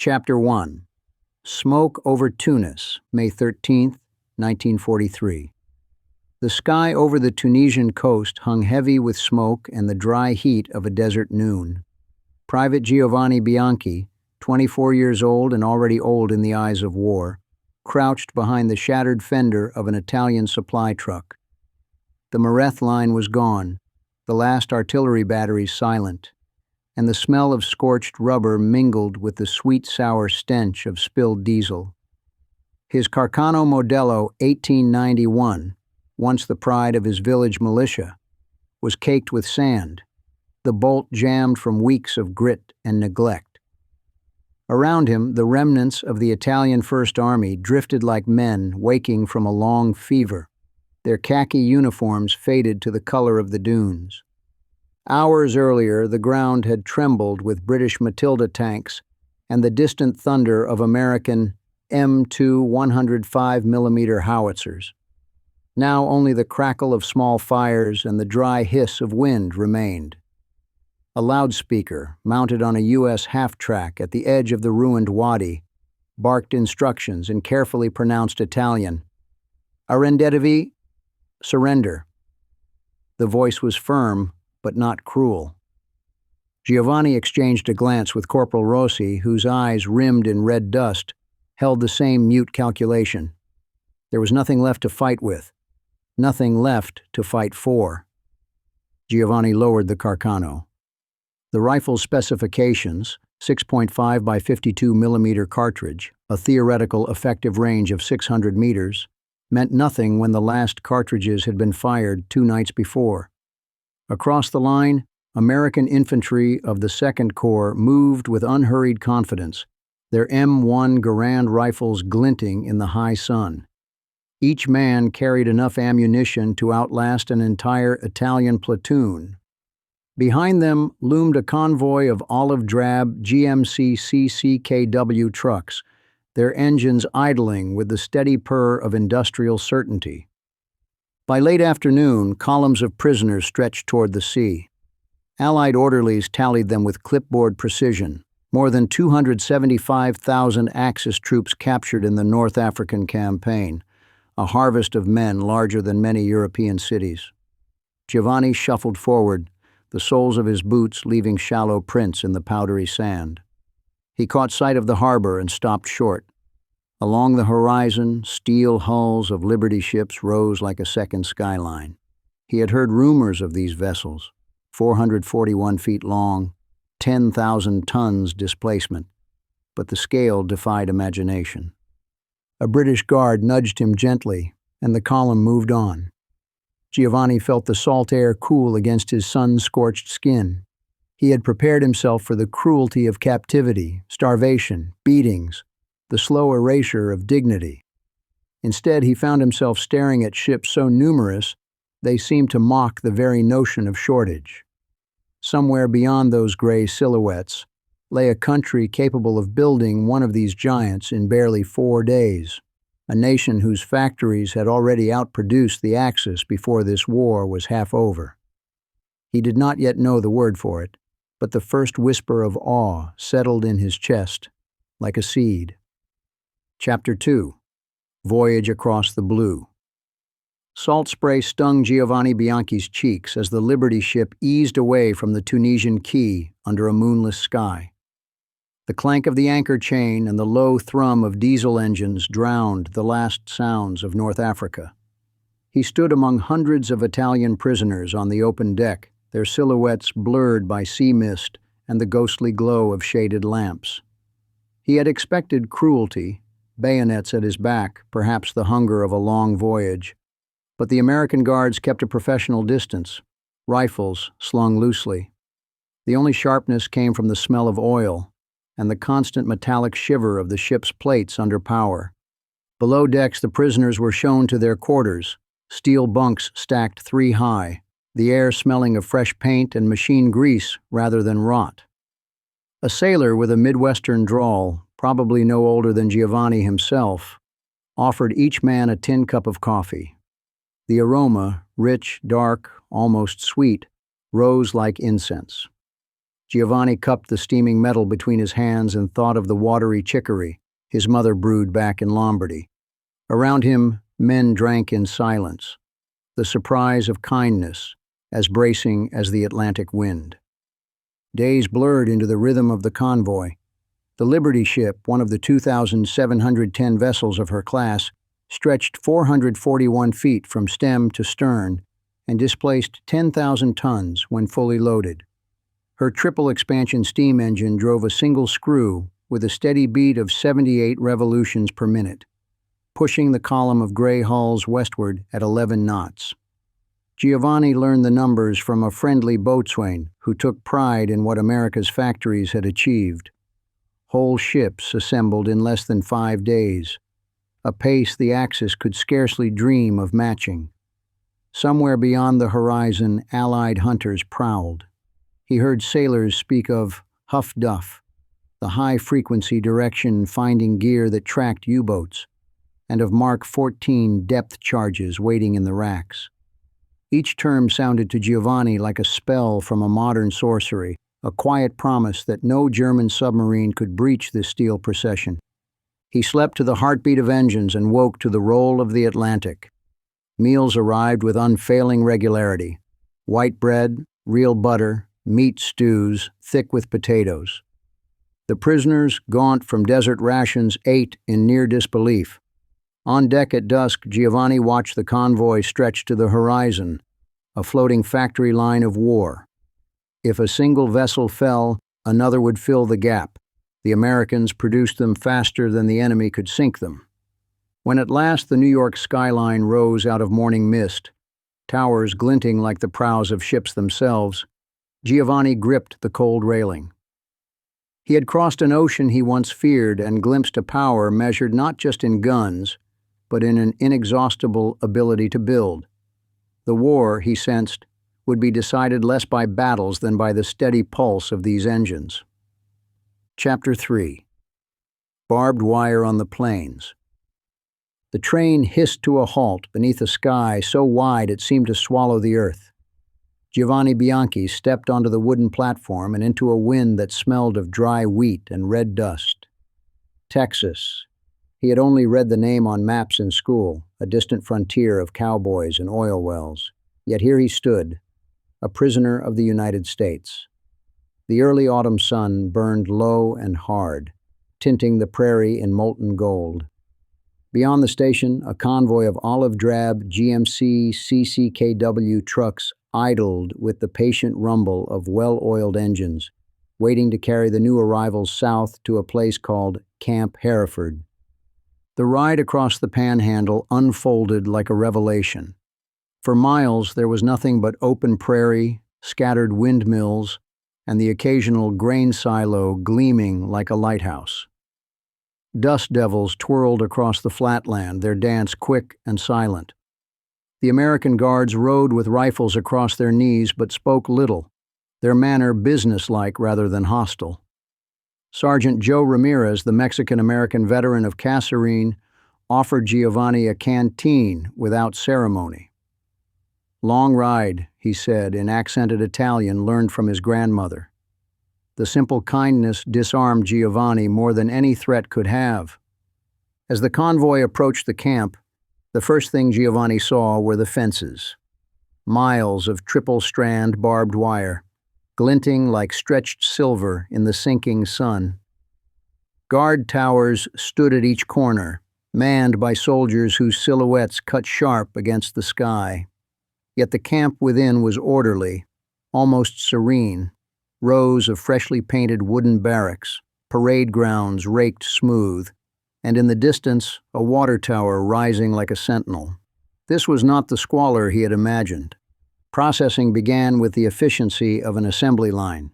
Chapter 1. Smoke over Tunis, May 13, 1943. The sky over the Tunisian coast hung heavy with smoke and the dry heat of a desert noon. Private Giovanni Bianchi, 24 years old and already old in the eyes of war, crouched behind the shattered fender of an Italian supply truck. The Mareth line was gone, the last artillery batteries silent, and the smell of scorched rubber mingled with the sweet-sour stench of spilled diesel. His Carcano Modello 1891, once the pride of his village militia, was caked with sand, the bolt jammed from weeks of grit and neglect. Around him, the remnants of the Italian First Army drifted like men waking from a long fever, their khaki uniforms faded to the color of the dunes. Hours earlier, the ground had trembled with British Matilda tanks and the distant thunder of American M2 105mm howitzers. Now only the crackle of small fires and the dry hiss of wind remained. A loudspeaker, mounted on a U.S. half-track at the edge of the ruined wadi, barked instructions in carefully pronounced Italian. "Arrendetevi, surrender." The voice was firm, but not cruel. Giovanni exchanged a glance with Corporal Rossi, whose eyes, rimmed in red dust, held the same mute calculation. There was nothing left to fight with, nothing left to fight for. Giovanni lowered the Carcano. The rifle's specifications, 6.5 by 52mm cartridge, a theoretical effective range of 600 meters, meant nothing when the last cartridges had been fired 2 nights before. Across the line, American infantry of the Second Corps moved with unhurried confidence, their M1 Garand rifles glinting in the high sun. Each man carried enough ammunition to outlast an entire Italian platoon. Behind them loomed a convoy of olive-drab GMC CCKW trucks, their engines idling with the steady purr of industrial certainty. By late afternoon, columns of prisoners stretched toward the sea. Allied orderlies tallied them with clipboard precision, more than 275,000 Axis troops captured in the North African campaign, a harvest of men larger than many European cities. Giovanni shuffled forward, the soles of his boots leaving shallow prints in the powdery sand. He caught sight of the harbor and stopped short. Along the horizon, steel hulls of Liberty ships rose like a second skyline. He had heard rumors of these vessels, 441 feet long, 10,000 tons displacement, but the scale defied imagination. A British guard nudged him gently, and the column moved on. Giovanni felt the salt air cool against his sun-scorched skin. He had prepared himself for the cruelty of captivity, starvation, beatings, the slow erasure of dignity. Instead, he found himself staring at ships so numerous they seemed to mock the very notion of shortage. Somewhere beyond those gray silhouettes lay a country capable of building one of these giants in barely 4 days, a nation whose factories had already outproduced the Axis before this war was half over. He did not yet know the word for it, but the first whisper of awe settled in his chest, like a seed. Chapter 2. Voyage Across the Blue. Salt spray stung Giovanni Bianchi's cheeks as the Liberty ship eased away from the Tunisian quay under a moonless sky. The clank of the anchor chain and the low thrum of diesel engines drowned the last sounds of North Africa. He stood among hundreds of Italian prisoners on the open deck, their silhouettes blurred by sea mist and the ghostly glow of shaded lamps. He had expected cruelty, bayonets at his back, perhaps the hunger of a long voyage. But the American guards kept a professional distance, rifles slung loosely. The only sharpness came from the smell of oil and the constant metallic shiver of the ship's plates under power. Below decks, the prisoners were shown to their quarters, steel bunks stacked 3 high, the air smelling of fresh paint and machine grease rather than rot. A sailor with a Midwestern drawl, probably no older than Giovanni himself, offered each man a tin cup of coffee. The aroma, rich, dark, almost sweet, rose like incense. Giovanni cupped the steaming metal between his hands and thought of the watery chicory his mother brewed back in Lombardy. Around him, men drank in silence, the surprise of kindness as bracing as the Atlantic wind. Days blurred into the rhythm of the convoy. The Liberty ship, one of the 2,710 vessels of her class, stretched 441 feet from stem to stern and displaced 10,000 tons when fully loaded. Her triple expansion steam engine drove a single screw with a steady beat of 78 revolutions per minute, pushing the column of gray hulls westward at 11 knots. Giovanni learned the numbers from a friendly boatswain who took pride in what America's factories had achieved. Whole ships assembled in less than 5 days, a pace the Axis could scarcely dream of matching. Somewhere beyond the horizon, Allied hunters prowled. He heard sailors speak of Huff Duff, the high-frequency direction-finding gear that tracked U-boats, and of Mark 14 depth charges waiting in the racks. Each term sounded to Giovanni like a spell from a modern sorcery, a quiet promise that no German submarine could breach this steel procession. He slept to the heartbeat of engines and woke to the roll of the Atlantic. Meals arrived with unfailing regularity: white bread, real butter, meat stews, thick with potatoes. The prisoners, gaunt from desert rations, ate in near disbelief. On deck at dusk, Giovanni watched the convoy stretch to the horizon, a floating factory line of war. If a single vessel fell, another would fill the gap. The Americans produced them faster than the enemy could sink them. When at last the New York skyline rose out of morning mist, towers glinting like the prows of ships themselves, Giovanni gripped the cold railing. He had crossed an ocean he once feared and glimpsed a power measured not just in guns, but in an inexhaustible ability to build. The war, he sensed, would be decided less by battles than by the steady pulse of these engines. Chapter 3. Barbed wire on the plains. The train hissed to a halt beneath a sky so wide it seemed to swallow the earth. Giovanni Bianchi stepped onto the wooden platform and into a wind that smelled of dry wheat and red dust. Texas. He had only read the name on maps in school, a distant frontier of cowboys and oil wells. Yet here he stood, a prisoner of the United States. The early autumn sun burned low and hard, tinting the prairie in molten gold. Beyond the station, a convoy of olive-drab GMC CCKW trucks idled with the patient rumble of well-oiled engines, waiting to carry the new arrivals south to a place called Camp Hereford. The ride across the Panhandle unfolded like a revelation. For miles there was nothing but open prairie, scattered windmills, and the occasional grain silo gleaming like a lighthouse. Dust devils twirled across the flatland, their dance quick and silent. The American guards rode with rifles across their knees but spoke little, their manner businesslike rather than hostile. Sergeant Joe Ramirez, the Mexican-American veteran of Kasserine, offered Giovanni a canteen without ceremony. "Long ride," he said in accented Italian learned from his grandmother. The simple kindness disarmed Giovanni more than any threat could have. As the convoy approached the camp, the first thing Giovanni saw were the fences. Miles of triple-strand barbed wire, glinting like stretched silver in the sinking sun. Guard towers stood at each corner, manned by soldiers whose silhouettes cut sharp against the sky. Yet the camp within was orderly, almost serene. Rows of freshly painted wooden barracks, parade grounds raked smooth, and in the distance, a water tower rising like a sentinel. This was not the squalor he had imagined. Processing began with the efficiency of an assembly line.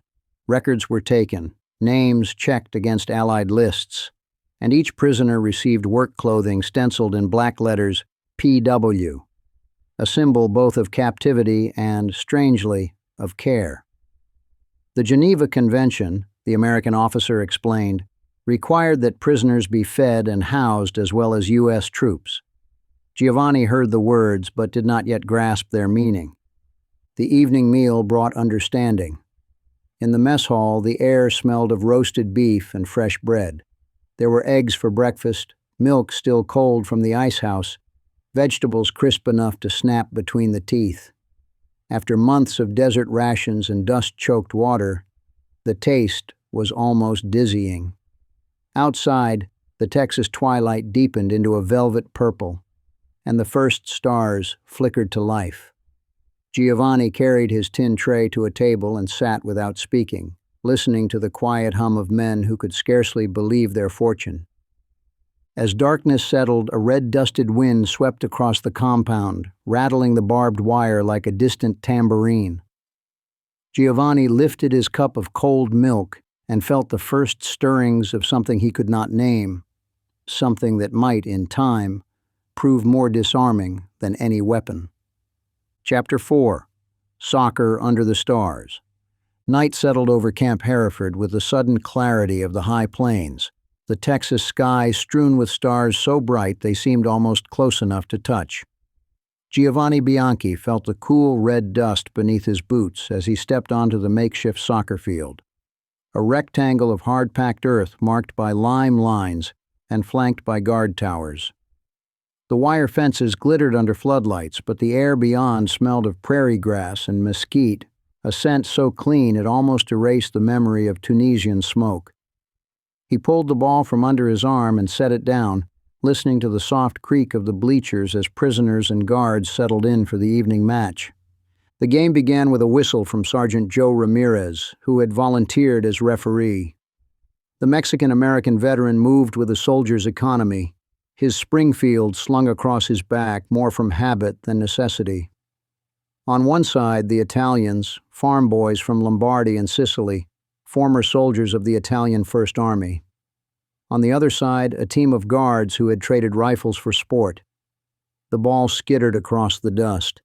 Records were taken, names checked against Allied lists, and each prisoner received work clothing stenciled in black letters PW, a symbol both of captivity and, strangely, of care. The Geneva Convention, the American officer explained, required that prisoners be fed and housed as well as U.S. troops. Giovanni heard the words but did not yet grasp their meaning. The evening meal brought understanding. In the mess hall, the air smelled of roasted beef and fresh bread. There were eggs for breakfast, milk still cold from the ice house, vegetables crisp enough to snap between the teeth. After months of desert rations and dust-choked water, the taste was almost dizzying. Outside, the Texas twilight deepened into a velvet purple, and the first stars flickered to life. Giovanni carried his tin tray to a table and sat without speaking, listening to the quiet hum of men who could scarcely believe their fortune. As darkness settled, a red-dusted wind swept across the compound, rattling the barbed wire like a distant tambourine. Giovanni lifted his cup of cold milk and felt the first stirrings of something he could not name, something that might, in time, prove more disarming than any weapon. Chapter 4. Soccer Under the Stars. Night settled over Camp Hereford with the sudden clarity of the high plains, the Texas sky strewn with stars so bright they seemed almost close enough to touch. Giovanni Bianchi felt the cool red dust beneath his boots as he stepped onto the makeshift soccer field, a rectangle of hard-packed earth marked by lime lines and flanked by guard towers. The wire fences glittered under floodlights, but the air beyond smelled of prairie grass and mesquite, a scent so clean it almost erased the memory of Tunisian smoke. He pulled the ball from under his arm and set it down, listening to the soft creak of the bleachers as prisoners and guards settled in for the evening match. The game began with a whistle from Sergeant Joe Ramirez, who had volunteered as referee. The Mexican-American veteran moved with a soldier's economy, his Springfield slung across his back more from habit than necessity. On one side, the Italians, farm boys from Lombardy and Sicily, former soldiers of the Italian First Army. On the other side, a team of guards who had traded rifles for sport. The ball skittered across the dust,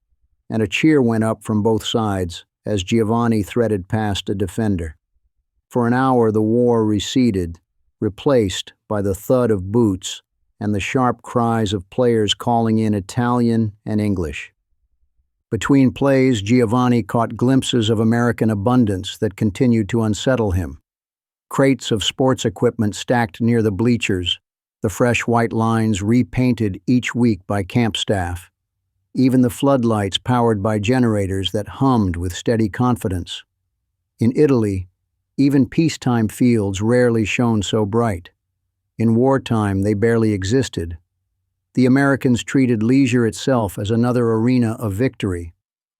and a cheer went up from both sides as Giovanni threaded past a defender. For an hour the war receded, replaced by the thud of boots and the sharp cries of players calling in Italian and English. Between plays, Giovanni caught glimpses of American abundance that continued to unsettle him. Crates of sports equipment stacked near the bleachers, the fresh white lines repainted each week by camp staff. Even the floodlights powered by generators that hummed with steady confidence. In Italy, even peacetime fields rarely shone so bright. In wartime, they barely existed. The Americans treated leisure itself as another arena of victory,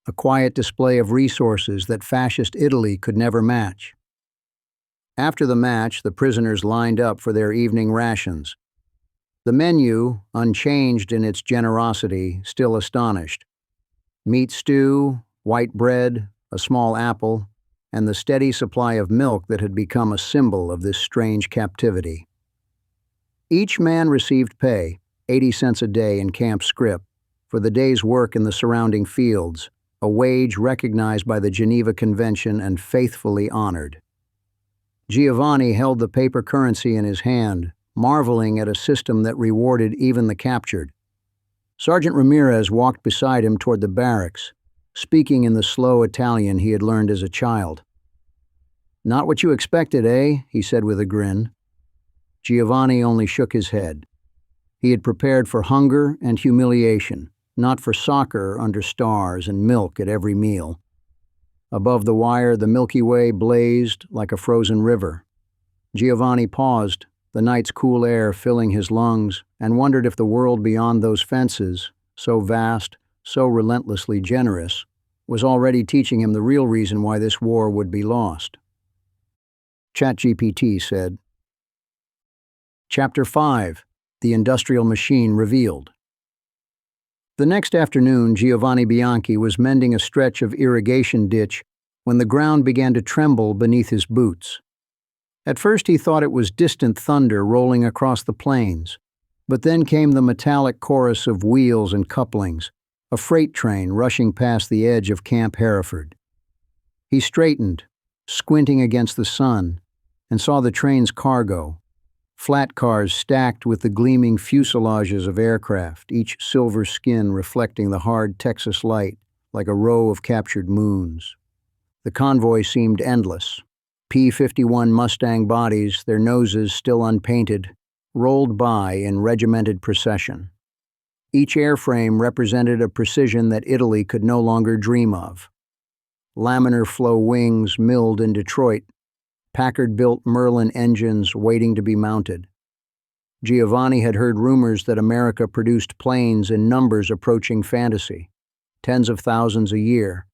a quiet display of resources that fascist Italy could never match. After the match, the prisoners lined up for their evening rations. The menu, unchanged in its generosity, still astonished. Meat stew, white bread, a small apple, and the steady supply of milk that had become a symbol of this strange captivity. Each man received pay, 80 cents a day in camp scrip, for the day's work in the surrounding fields, a wage recognized by the Geneva Convention and faithfully honored. Giovanni held the paper currency in his hand, marveling at a system that rewarded even the captured. Sergeant Ramirez walked beside him toward the barracks, speaking in the slow Italian he had learned as a child. "Not what you expected, eh?" he said with a grin. Giovanni only shook his head. He had prepared for hunger and humiliation, not for soccer under stars and milk at every meal. Above the wire, the Milky Way blazed like a frozen river. Giovanni paused, the night's cool air filling his lungs, and wondered if the world beyond those fences, so vast, so relentlessly generous, was already teaching him the real reason why this war would be lost. ChatGPT said. Chapter 5. The Industrial Machine Revealed. The next afternoon, Giovanni Bianchi was mending a stretch of irrigation ditch when the ground began to tremble beneath his boots. At first he thought it was distant thunder rolling across the plains, but then came the metallic chorus of wheels and couplings, a freight train rushing past the edge of Camp Hereford. He straightened, squinting against the sun, and saw the train's cargo, flat cars stacked with the gleaming fuselages of aircraft, each silver skin reflecting the hard Texas light like a row of captured moons. The convoy seemed endless. P-51 Mustang bodies, their noses still unpainted, rolled by in regimented procession. Each airframe represented a precision that Italy could no longer dream of. Laminar flow wings milled in Detroit, Packard-built Merlin engines waiting to be mounted. Giovanni had heard rumors that America produced planes in numbers approaching fantasy, tens of thousands a year.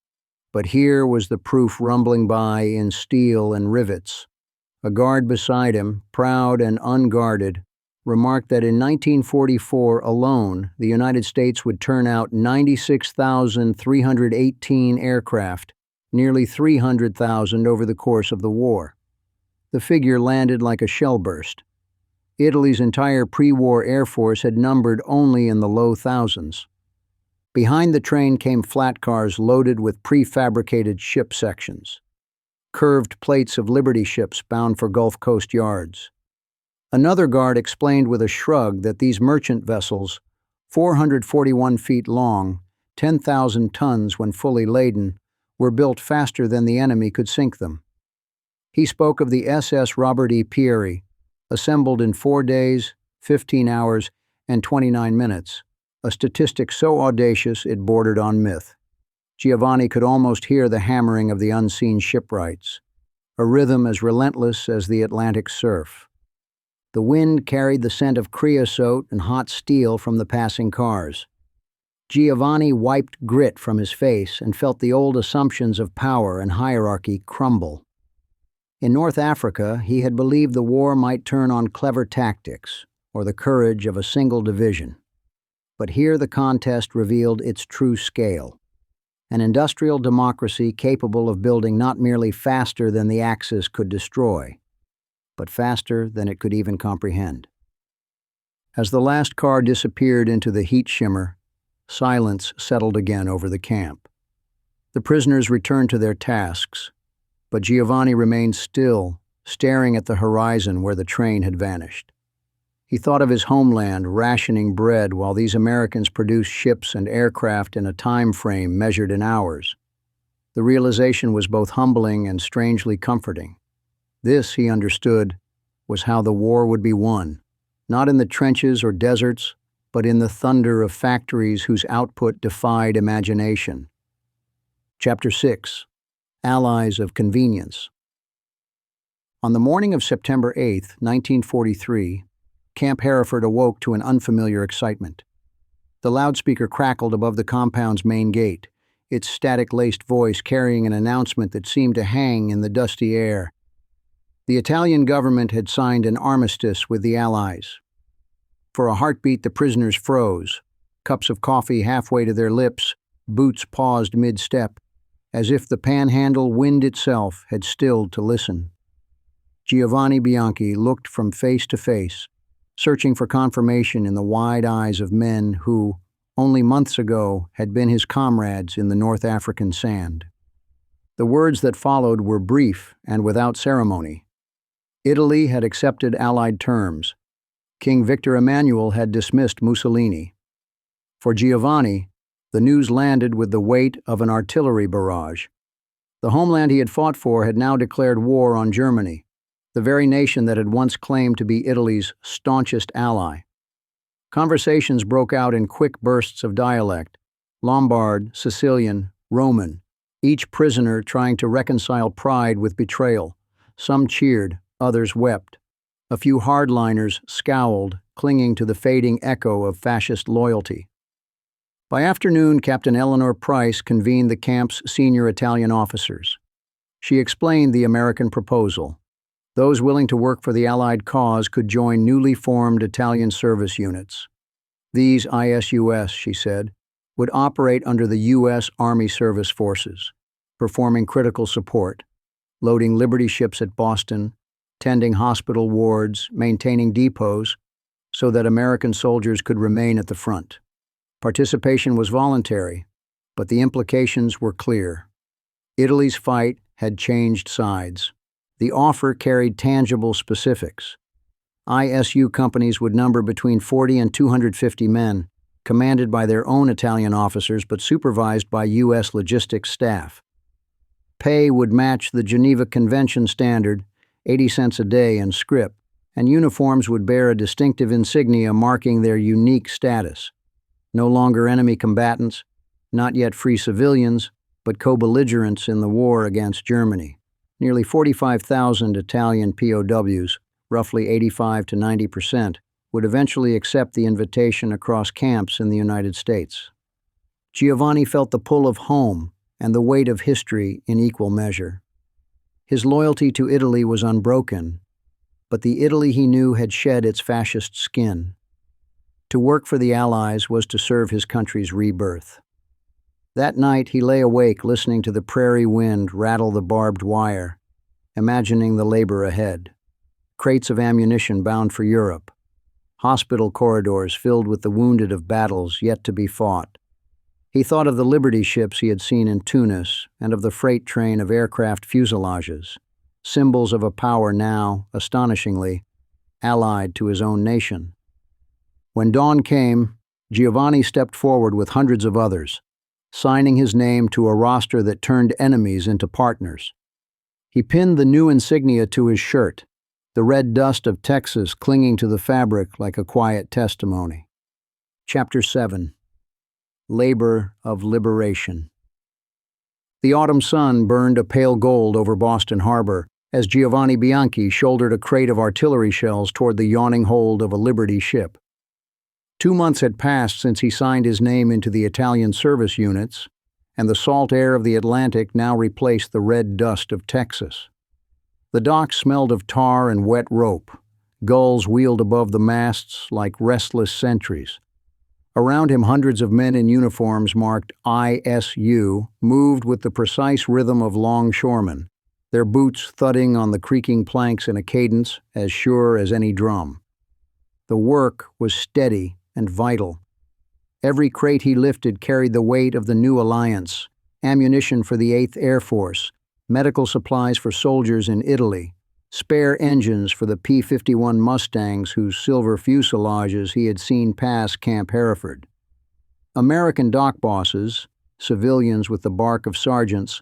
But here was the proof rumbling by in steel and rivets. A guard beside him, proud and unguarded, remarked that in 1944 alone, the United States would turn out 96,318 aircraft, nearly 300,000 over the course of the war. The figure landed like a shell burst. Italy's entire pre-war air force had numbered only in the low thousands. Behind the train came flat cars loaded with prefabricated ship sections, curved plates of Liberty ships bound for Gulf Coast yards. Another guard explained with a shrug that these merchant vessels, 441 feet long, 10,000 tons when fully laden, were built faster than the enemy could sink them. He spoke of the SS Robert E. Peary, assembled in 4 days, 15 hours, and 29 minutes, a statistic so audacious it bordered on myth. Giovanni could almost hear the hammering of the unseen shipwrights, a rhythm as relentless as the Atlantic surf. The wind carried the scent of creosote and hot steel from the passing cars. Giovanni wiped grit from his face and felt the old assumptions of power and hierarchy crumble. In North Africa, he had believed the war might turn on clever tactics or the courage of a single division. But here the contest revealed its true scale. An industrial democracy capable of building not merely faster than the Axis could destroy, but faster than it could even comprehend. As the last car disappeared into the heat shimmer, silence settled again over the camp. The prisoners returned to their tasks, but Giovanni remained still, staring at the horizon where the train had vanished. He thought of his homeland rationing bread while these Americans produced ships and aircraft in a time frame measured in hours. The realization was both humbling and strangely comforting. This, he understood, was how the war would be won, not in the trenches or deserts, but in the thunder of factories whose output defied imagination. Chapter 6. Allies of Convenience. On the morning of September 8, 1943, Camp Hereford awoke to an unfamiliar excitement. The loudspeaker crackled above the compound's main gate, its static-laced voice carrying an announcement that seemed to hang in the dusty air. The Italian government had signed an armistice with the Allies. For a heartbeat, the prisoners froze, cups of coffee halfway to their lips, boots paused mid-step, as if the panhandle wind itself had stilled to listen. Giovanni Bianchi looked from face to face, searching for confirmation in the wide eyes of men who, only months ago, had been his comrades in the North African sand. The words that followed were brief and without ceremony. Italy had accepted Allied terms. King Victor Emmanuel had dismissed Mussolini. For Giovanni, the news landed with the weight of an artillery barrage. The homeland he had fought for had now declared war on Germany, the very nation that had once claimed to be Italy's staunchest ally. Conversations broke out in quick bursts of dialect, Lombard, Sicilian, Roman, each prisoner trying to reconcile pride with betrayal. Some cheered, others wept. A few hardliners scowled, clinging to the fading echo of fascist loyalty. By afternoon, Captain Eleanor Price convened the camp's senior Italian officers. She explained the American proposal. Those willing to work for the Allied cause could join newly formed Italian service units. These ISUS, she said, would operate under the U.S. Army Service Forces, performing critical support, loading Liberty ships at Boston, tending hospital wards, maintaining depots, so that American soldiers could remain at the front. Participation was voluntary, but the implications were clear. Italy's fight had changed sides. The offer carried tangible specifics. ISU companies would number between 40 and 250 men, commanded by their own Italian officers but supervised by U.S. logistics staff. Pay would match the Geneva Convention standard, 80 cents a day in scrip, and uniforms would bear a distinctive insignia marking their unique status. No longer enemy combatants, not yet free civilians, but co-belligerents in the war against Germany. Nearly 45,000 Italian POWs, roughly 85 to 90%, would eventually accept the invitation across camps in the United States. Giovanni felt the pull of home and the weight of history in equal measure. His loyalty to Italy was unbroken, but the Italy he knew had shed its fascist skin. To work for the Allies was to serve his country's rebirth. That night he lay awake listening to the prairie wind rattle the barbed wire, imagining the labor ahead. Crates of ammunition bound for Europe, hospital corridors filled with the wounded of battles yet to be fought. He thought of the Liberty ships he had seen in Tunis and of the freight train of aircraft fuselages, symbols of a power now, astonishingly, allied to his own nation. When dawn came, Giovanni stepped forward with hundreds of others, signing his name to a roster that turned enemies into partners. He pinned the new insignia to his shirt, the red dust of Texas clinging to the fabric like a quiet testimony. Chapter 7. Labor of Liberation. The autumn sun burned a pale gold over Boston Harbor as Giovanni Bianchi shouldered a crate of artillery shells toward the yawning hold of a Liberty ship. 2 months had passed since he signed his name into the Italian service units, and the salt air of the Atlantic now replaced the red dust of Texas. The dock smelled of tar and wet rope. Gulls wheeled above the masts like restless sentries. Around him, hundreds of men in uniforms marked ISU moved with the precise rhythm of longshoremen, their boots thudding on the creaking planks in a cadence as sure as any drum. The work was steady and vital. Every crate he lifted carried the weight of the new alliance, ammunition for the 8th Air Force, medical supplies for soldiers in Italy, spare engines for the P-51 Mustangs whose silver fuselages he had seen pass Camp Hereford. American dock bosses, civilians with the bark of sergeants,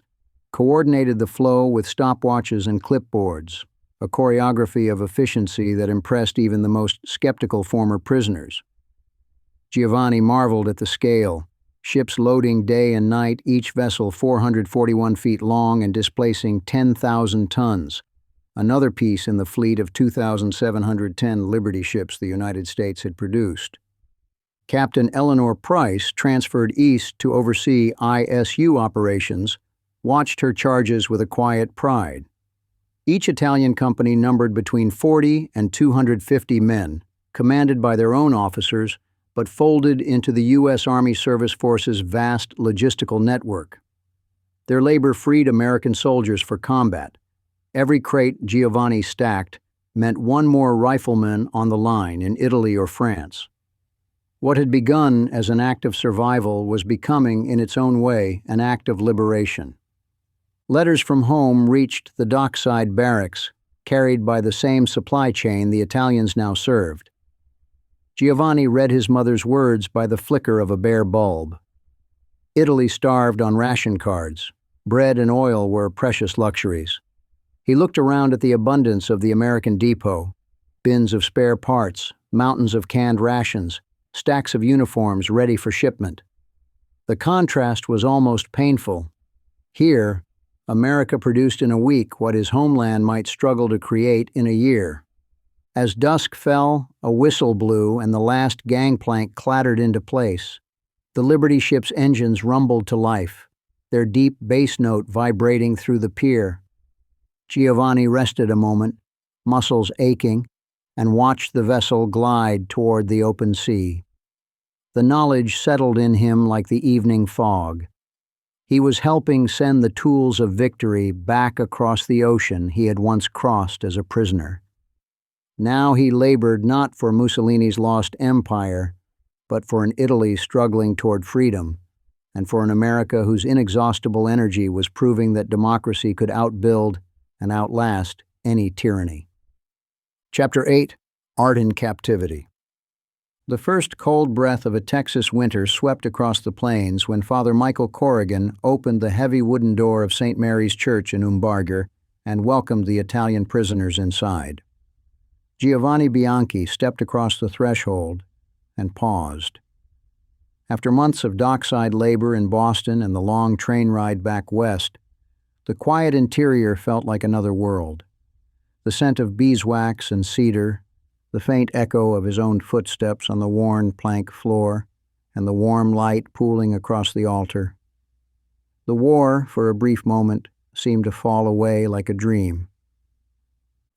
coordinated the flow with stopwatches and clipboards, a choreography of efficiency that impressed even the most skeptical former prisoners. Giovanni marveled at the scale, ships loading day and night, each vessel 441 feet long and displacing 10,000 tons, another piece in the fleet of 2,710 Liberty ships the United States had produced. Captain Eleanor Price, transferred east to oversee ISU operations, watched her charges with a quiet pride. Each Italian company numbered between 40 and 250 men, commanded by their own officers, but folded into the U.S. Army Service Force's vast logistical network. Their labor freed American soldiers for combat. Every crate Giovanni stacked meant one more rifleman on the line in Italy or France. What had begun as an act of survival was becoming, in its own way, an act of liberation. Letters from home reached the dockside barracks, carried by the same supply chain the Italians now served. Giovanni read his mother's words by the flicker of a bare bulb. Italy starved on ration cards. Bread and oil were precious luxuries. He looked around at the abundance of the American depot, bins of spare parts, mountains of canned rations, stacks of uniforms ready for shipment. The contrast was almost painful. Here, America produced in a week what his homeland might struggle to create in a year. As dusk fell, a whistle blew and the last gangplank clattered into place. The Liberty ship's engines rumbled to life, their deep bass note vibrating through the pier. Giovanni rested a moment, muscles aching, and watched the vessel glide toward the open sea. The knowledge settled in him like the evening fog. He was helping send the tools of victory back across the ocean he had once crossed as a prisoner. Now he labored not for Mussolini's lost empire, but for an Italy struggling toward freedom, and for an America whose inexhaustible energy was proving that democracy could outbuild and outlast any tyranny. Chapter 8. Art in Captivity. The first cold breath of a Texas winter swept across the plains when Father Michael Corrigan opened the heavy wooden door of St. Mary's Church in Umbarger and welcomed the Italian prisoners inside. Giovanni Bianchi stepped across the threshold and paused. After months of dockside labor in Boston and the long train ride back west, the quiet interior felt like another world. The scent of beeswax and cedar, the faint echo of his own footsteps on the worn plank floor, and the warm light pooling across the altar. The war, for a brief moment, seemed to fall away like a dream.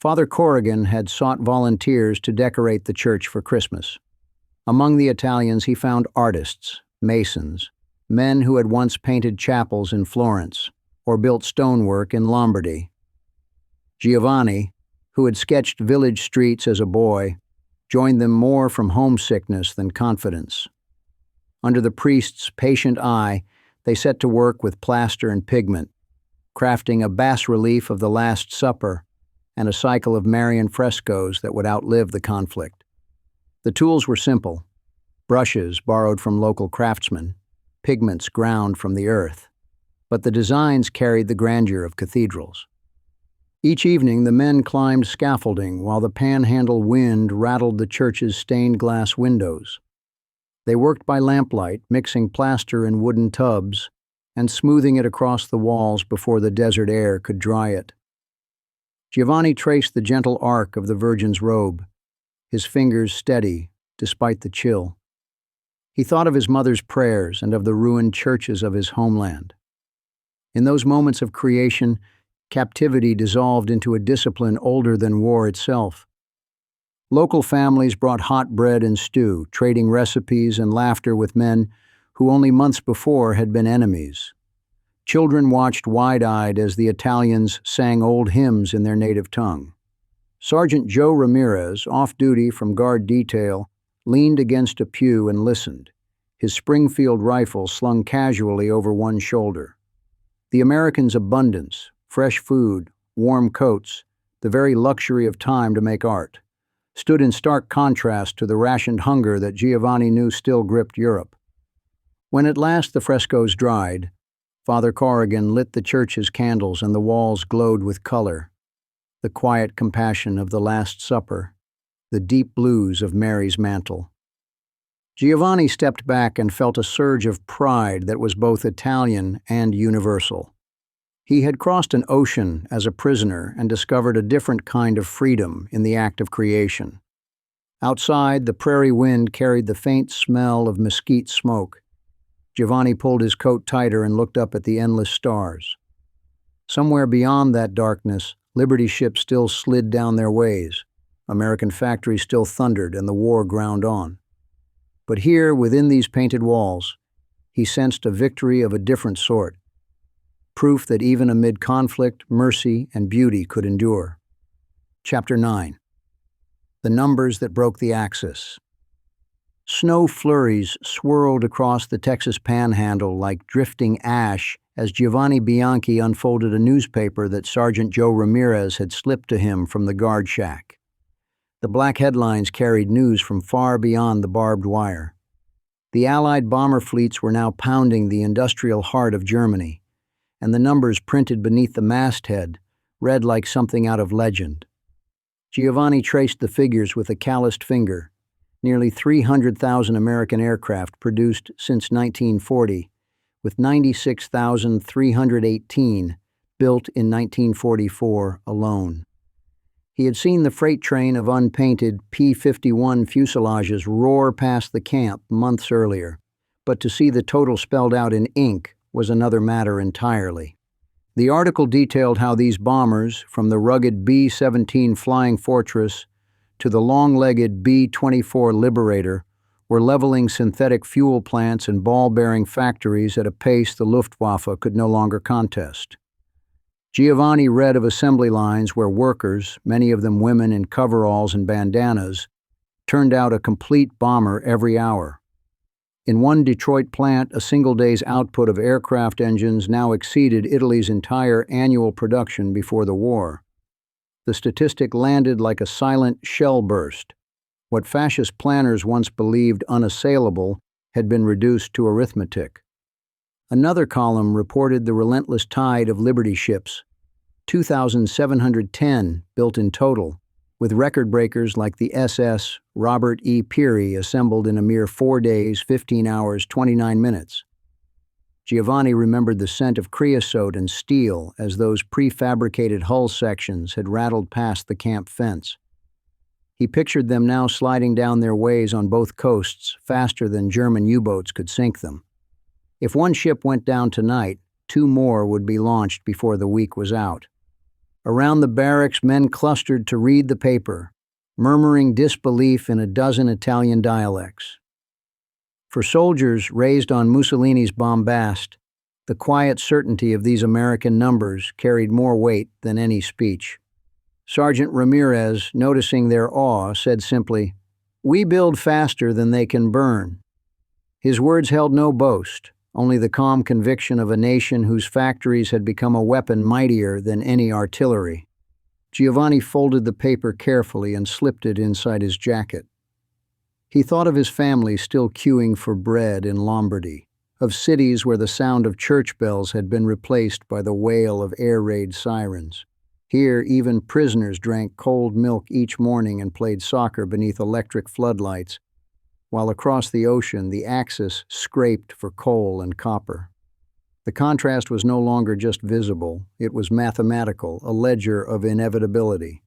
Father Corrigan had sought volunteers to decorate the church for Christmas. Among the Italians he found artists, masons, men who had once painted chapels in Florence or built stonework in Lombardy. Giovanni, who had sketched village streets as a boy, joined them more from homesickness than confidence. Under the priest's patient eye, they set to work with plaster and pigment, crafting a bas-relief of the Last Supper and a cycle of Marian frescoes that would outlive the conflict. The tools were simple: brushes borrowed from local craftsmen, pigments ground from the earth, but the designs carried the grandeur of cathedrals. Each evening the men climbed scaffolding while the panhandle wind rattled the church's stained glass windows. They worked by lamplight, mixing plaster in wooden tubs and smoothing it across the walls before the desert air could dry it. Giovanni traced the gentle arc of the Virgin's robe, his fingers steady despite the chill. He thought of his mother's prayers and of the ruined churches of his homeland. In those moments of creation, captivity dissolved into a discipline older than war itself. Local families brought hot bread and stew, trading recipes and laughter with men who only months before had been enemies. Children watched wide-eyed as the Italians sang old hymns in their native tongue. Sergeant Joe Ramirez, off-duty from guard detail, leaned against a pew and listened, his Springfield rifle slung casually over one shoulder. The Americans' abundance, fresh food, warm coats, the very luxury of time to make art, stood in stark contrast to the rationed hunger that Giovanni knew still gripped Europe. When at last the frescoes dried, Father Corrigan lit the church's candles and the walls glowed with color: the quiet compassion of the Last Supper, the deep blues of Mary's mantle. Giovanni stepped back and felt a surge of pride that was both Italian and universal. He had crossed an ocean as a prisoner and discovered a different kind of freedom in the act of creation. Outside, the prairie wind carried the faint smell of mesquite smoke. Giovanni pulled his coat tighter and looked up at the endless stars. Somewhere beyond that darkness, Liberty ships still slid down their ways. American factories still thundered and the war ground on. But here, within these painted walls, he sensed a victory of a different sort. Proof that even amid conflict, mercy and beauty could endure. Chapter 9. The numbers that broke the axis. Snow flurries swirled across the Texas panhandle like drifting ash as Giovanni Bianchi unfolded a newspaper that Sergeant Joe Ramirez had slipped to him from the guard shack. The black headlines carried news from far beyond the barbed wire. The Allied bomber fleets were now pounding the industrial heart of Germany, and the numbers printed beneath the masthead read like something out of legend. Giovanni traced the figures with a calloused finger. Nearly 300,000 American aircraft produced since 1940, with 96,318 built in 1944 alone. He had seen the freight train of unpainted P-51 fuselages roar past the camp months earlier, but to see the total spelled out in ink was another matter entirely. The article detailed how these bombers, from the rugged B-17 Flying Fortress to the long-legged B-24 Liberator, were leveling synthetic fuel plants and ball-bearing factories at a pace the Luftwaffe could no longer contest. Giovanni read of assembly lines where workers, many of them women in coveralls and bandanas, turned out a complete bomber every hour. In one Detroit plant, a single day's output of aircraft engines now exceeded Italy's entire annual production before the war. The statistic landed like a silent shell burst. What fascist planners once believed unassailable had been reduced to arithmetic. Another column reported the relentless tide of Liberty ships, 2,710 built in total, with record breakers like the SS Robert E. Peary assembled in a mere 4 days, 15 hours, 29 minutes. Giovanni remembered the scent of creosote and steel as those prefabricated hull sections had rattled past the camp fence. He pictured them now sliding down their ways on both coasts faster than German U-boats could sink them. If one ship went down tonight, 2 more would be launched before the week was out. Around the barracks, men clustered to read the paper, murmuring disbelief in a dozen Italian dialects. For soldiers raised on Mussolini's bombast, the quiet certainty of these American numbers carried more weight than any speech. Sergeant Ramirez, noticing their awe, said simply, "We build faster than they can burn." His words held no boast, only the calm conviction of a nation whose factories had become a weapon mightier than any artillery. Giovanni folded the paper carefully and slipped it inside his jacket. He thought of his family still queuing for bread in Lombardy, of cities where the sound of church bells had been replaced by the wail of air raid sirens. Here, even prisoners drank cold milk each morning and played soccer beneath electric floodlights, while across the ocean the Axis scraped for coal and copper. The contrast was no longer just visible, it was mathematical, a ledger of inevitability.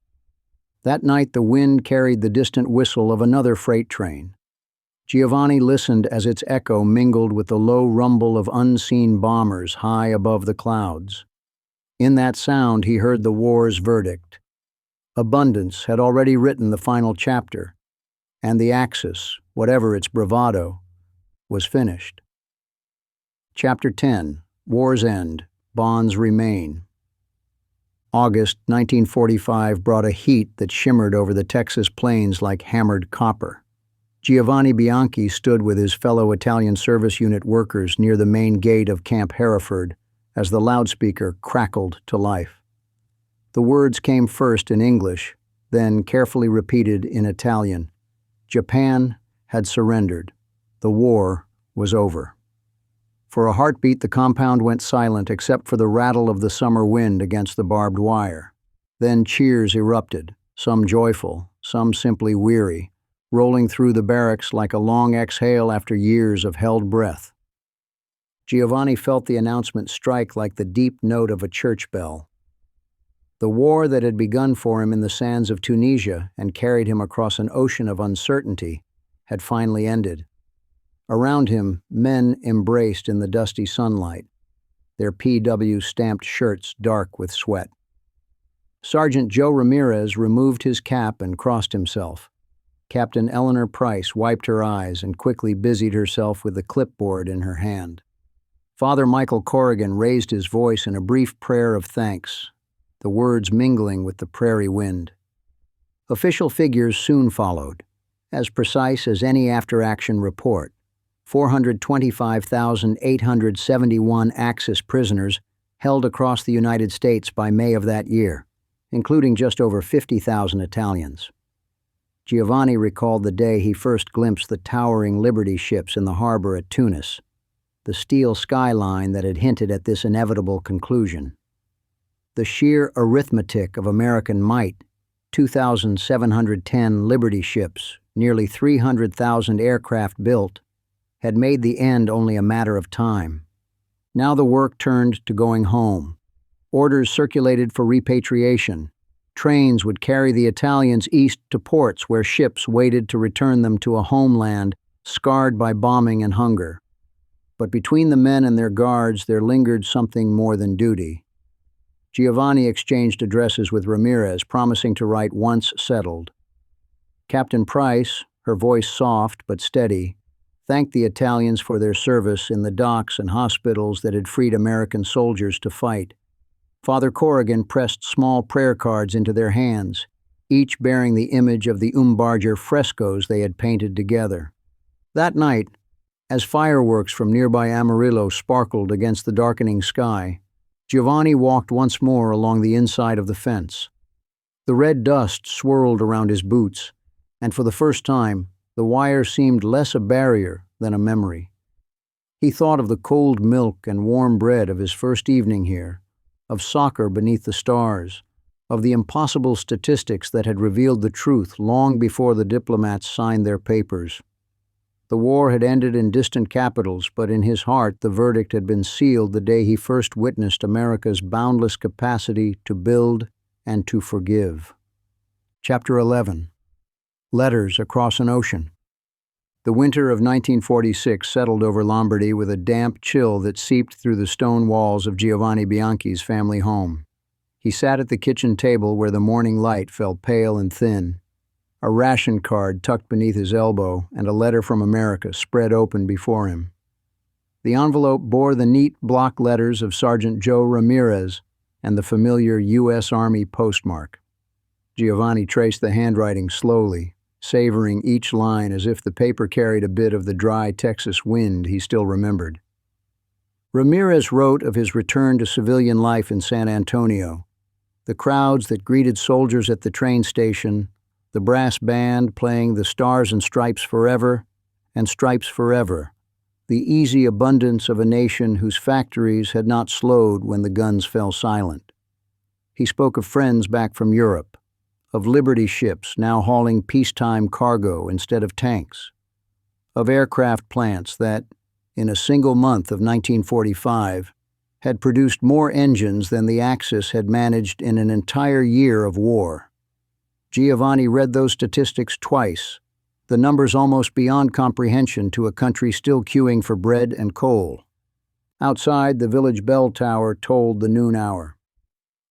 That night the wind carried the distant whistle of another freight train. Giovanni listened as its echo mingled with the low rumble of unseen bombers high above the clouds. In that sound he heard the war's verdict. Abundance had already written the final chapter, and the Axis, whatever its bravado, was finished. Chapter 10. War's End. Bonds Remain. August 1945 brought a heat that shimmered over the Texas plains like hammered copper. Giovanni Bianchi stood with his fellow Italian service unit workers near the main gate of Camp Hereford as the loudspeaker crackled to life. The words came first in English, then carefully repeated in Italian. Japan had surrendered. The war was over. For a heartbeat, the compound went silent except for the rattle of the summer wind against the barbed wire. Then cheers erupted, some joyful, some simply weary, rolling through the barracks like a long exhale after years of held breath. Giovanni felt the announcement strike like the deep note of a church bell. The war that had begun for him in the sands of Tunisia and carried him across an ocean of uncertainty had finally ended. Around him, men embraced in the dusty sunlight, their POW stamped shirts dark with sweat. Sergeant Joe Ramirez removed his cap and crossed himself. Captain Eleanor Price wiped her eyes and quickly busied herself with the clipboard in her hand. Father Michael Corrigan raised his voice in a brief prayer of thanks, the words mingling with the prairie wind. Official figures soon followed, as precise as any after-action report. 425,871 Axis prisoners held across the United States by May of that year, including just over 50,000 Italians. Giovanni recalled the day he first glimpsed the towering Liberty ships in the harbor at Tunis, the steel skyline that had hinted at this inevitable conclusion. The sheer arithmetic of American might, 2,710 Liberty ships, nearly 300,000 aircraft built, had made the end only a matter of time. Now the work turned to going home. Orders circulated for repatriation. Trains would carry the Italians east to ports where ships waited to return them to a homeland scarred by bombing and hunger. But between the men and their guards there lingered something more than duty. Giovanni exchanged addresses with Ramirez, promising to write once settled. Captain Price, her voice soft but steady, thanked the Italians for their service in the docks and hospitals that had freed American soldiers to fight. Father Corrigan pressed small prayer cards into their hands, each bearing the image of the Umbarger frescoes they had painted together. That night, as fireworks from nearby Amarillo sparkled against the darkening sky, Giovanni walked once more along the inside of the fence. The red dust swirled around his boots, and for the first time, the wire seemed less a barrier than a memory. He thought of the cold milk and warm bread of his first evening here, of soccer beneath the stars, of the impossible statistics that had revealed the truth long before the diplomats signed their papers. The war had ended in distant capitals, but in his heart the verdict had been sealed the day he first witnessed America's boundless capacity to build and to forgive. Chapter 11. Letters Across an Ocean. The winter of 1946 settled over Lombardy with a damp chill that seeped through the stone walls of Giovanni Bianchi's family home. He sat at the kitchen table where the morning light fell pale and thin, a ration card tucked beneath his elbow and a letter from America spread open before him. The envelope bore the neat block letters of Sergeant Joe Ramirez and the familiar U.S. Army postmark. Giovanni traced the handwriting slowly, savoring each line as if the paper carried a bit of the dry Texas wind he still remembered. Ramirez wrote of his return to civilian life in San Antonio, the crowds that greeted soldiers at the train station, the brass band playing the Stars and Stripes Forever and Stripes Forever, the easy abundance of a nation whose factories had not slowed when the guns fell silent. He spoke of friends back from Europe, of Liberty ships now hauling peacetime cargo instead of tanks, of aircraft plants that, in a single month of 1945, had produced more engines than the Axis had managed in an entire year of war. Giovanni read those statistics twice, the numbers almost beyond comprehension to a country still queuing for bread and coal. Outside, the village bell tower tolled the noon hour.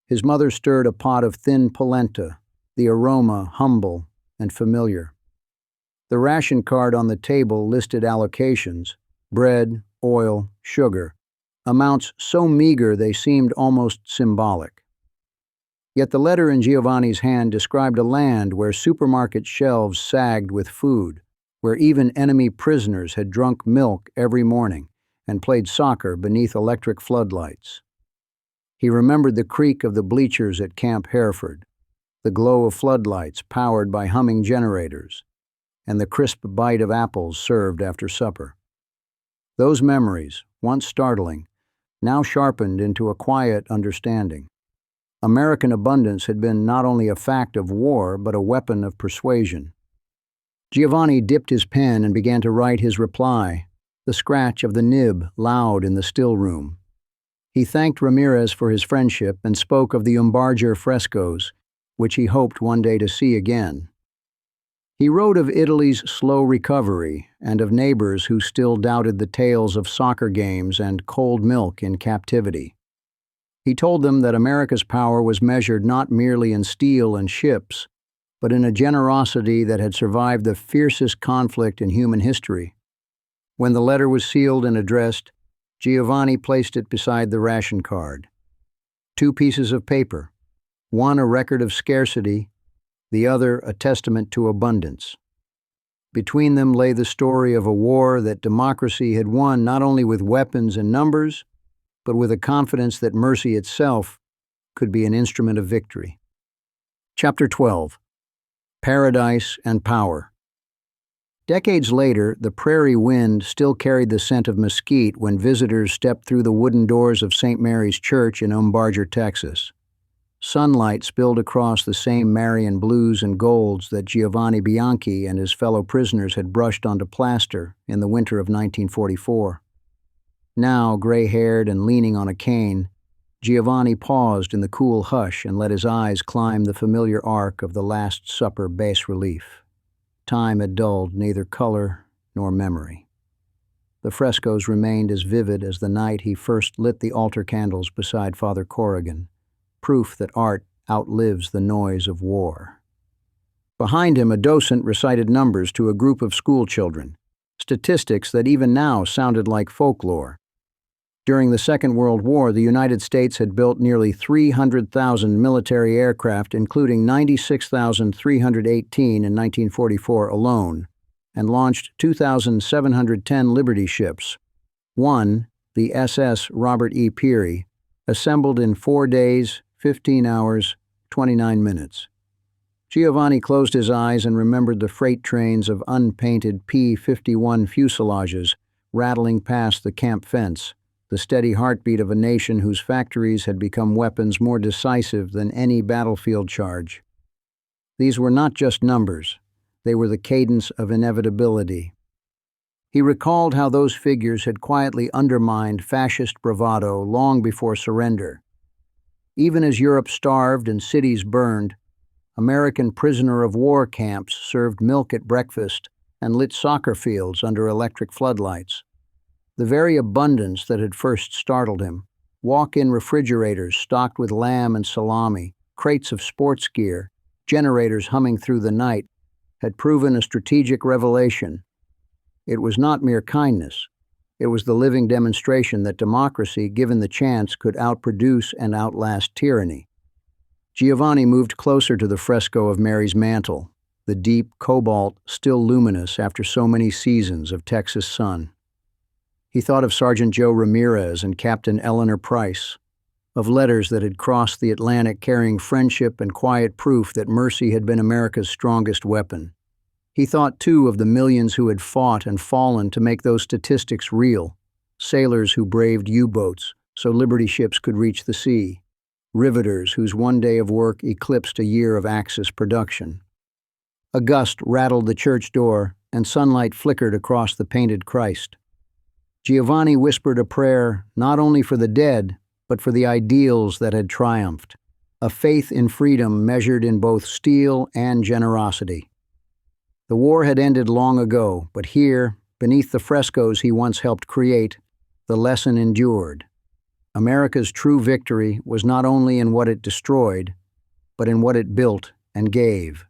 His mother stirred a pot of thin polenta, the aroma humble and familiar. The ration card on the table listed allocations: bread, oil, sugar, amounts so meager they seemed almost symbolic. Yet the letter in Giovanni's hand described a land where supermarket shelves sagged with food, where even enemy prisoners had drunk milk every morning and played soccer beneath electric floodlights. He remembered the creak of the bleachers at Camp Hereford, the glow of floodlights powered by humming generators, and the crisp bite of apples served after supper. Those memories, once startling, now sharpened into a quiet understanding. American abundance had been not only a fact of war, but a weapon of persuasion. Giovanni dipped his pen and began to write his reply, the scratch of the nib loud in the still room. He thanked Ramirez for his friendship and spoke of the Umbarger frescoes, which he hoped one day to see again. He wrote of Italy's slow recovery and of neighbors who still doubted the tales of soccer games and cold milk in captivity. He told them that America's power was measured not merely in steel and ships, but in a generosity that had survived the fiercest conflict in human history. When the letter was sealed and addressed, Giovanni placed it beside the ration card. 2 pieces of paper, one a record of scarcity, the other a testament to abundance. Between them lay the story of a war that democracy had won not only with weapons and numbers, but with a confidence that mercy itself could be an instrument of victory. Chapter 12. Paradise and Power. Decades later, the prairie wind still carried the scent of mesquite when visitors stepped through the wooden doors of St. Mary's Church in Umbarger, Texas. Sunlight spilled across the same Marian blues and golds that Giovanni Bianchi and his fellow prisoners had brushed onto plaster in the winter of 1944. Now, gray-haired and leaning on a cane, Giovanni paused in the cool hush and let his eyes climb the familiar arc of the Last Supper bas-relief. Time had dulled neither color nor memory. The frescoes remained as vivid as the night he first lit the altar candles beside Father Corrigan, proof that art outlives the noise of war. Behind him, a docent recited numbers to a group of school children, statistics that even now sounded like folklore. During the Second World War, the United States had built nearly 300,000 military aircraft, including 96,318 in 1944 alone, and launched 2,710 Liberty ships. One, the SS Robert E. Peary, assembled in 4 days, 15 hours, 29 minutes. Giovanni closed his eyes and remembered the freight trains of unpainted P-51 fuselages rattling past the camp fence, the steady heartbeat of a nation whose factories had become weapons more decisive than any battlefield charge. These were not just numbers, they were the cadence of inevitability. He recalled how those figures had quietly undermined fascist bravado long before surrender. Even as Europe starved and cities burned, American prisoner of war camps served milk at breakfast and lit soccer fields under electric floodlights. The very abundance that had first startled him, walk-in refrigerators stocked with lamb and salami, crates of sports gear, generators humming through the night, had proven a strategic revelation. It was not mere kindness. It was the living demonstration that democracy, given the chance, could outproduce and outlast tyranny. Giovanni moved closer to the fresco of Mary's mantle, the deep cobalt still luminous after so many seasons of Texas sun. He thought of Sergeant Joe Ramirez and Captain Eleanor Price, of letters that had crossed the Atlantic carrying friendship and quiet proof that mercy had been America's strongest weapon. He thought, too, of the millions who had fought and fallen to make those statistics real, sailors who braved U-boats so Liberty ships could reach the sea, riveters whose one day of work eclipsed a year of Axis production. A gust rattled the church door, and sunlight flickered across the painted Christ. Giovanni whispered a prayer not only for the dead, but for the ideals that had triumphed, a faith in freedom measured in both steel and generosity. The war had ended long ago, but here, beneath the frescoes he once helped create, the lesson endured. America's true victory was not only in what it destroyed, but in what it built and gave.